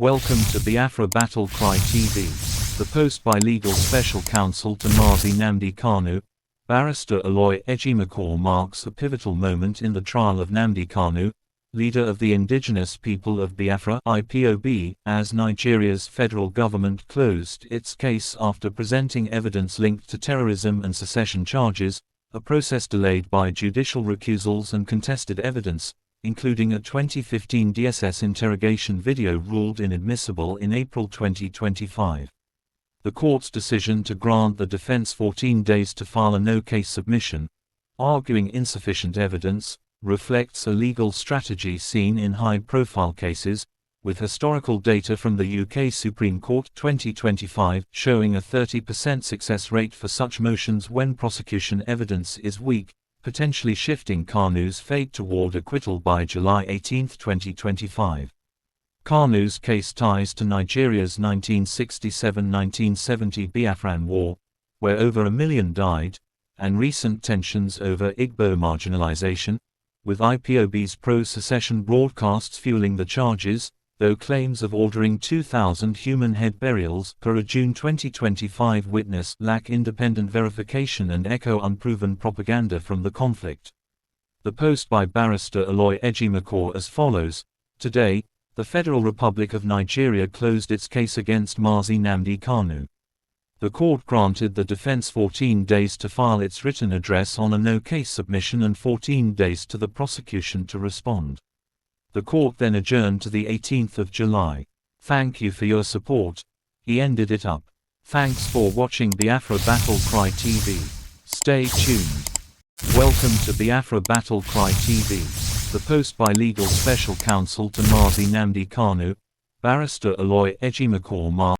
Welcome to Biafra Battle Cry TV. The post by Legal Special Counsel to Mazi Nnamdi Kanu, Barrister Aloy Ejimakor marks a pivotal moment in the trial of Nnamdi Kanu, leader of the indigenous people of Biafra (IPOB), as Nigeria's federal government closed its case after presenting evidence linked to terrorism and secession charges, a process delayed by judicial recusals and contested evidence, including a 2015 DSS interrogation video ruled inadmissible in April 2025. The court's decision to grant the defense 14 days to file a no-case submission, arguing insufficient evidence, reflects a legal strategy seen in high-profile cases, with historical data from the UK Supreme Court 2025 showing a 30% success rate for such motions when prosecution evidence is weak, potentially shifting Kanu's fate toward acquittal by July 18, 2025. Kanu's case ties to Nigeria's 1967–1970 Biafran War, where over 1 million died, and recent tensions over Igbo marginalization, with IPOB's pro-secession broadcasts fueling the charges, though claims of ordering 2,000 human head burials per a June 2025 witness lack independent verification and echo unproven propaganda from the conflict. The post by Barrister Aloy Ejimakor as follows: Today, the Federal Republic of Nigeria closed its case against Mazi Nnamdi Kanu. The court granted the defense 14 days to file its written address on a no-case submission and 14 days to the prosecution to respond. The court then adjourned to the 18th of July. Thank you for your support. He ended it up. Thanks for watching Biafra Battle Cry TV. Stay tuned. Welcome to Biafra Battle Cry TV. The post by Legal Special Counsel to Mazi Nnamdi Kanu, Barrister Aloy Ejimakor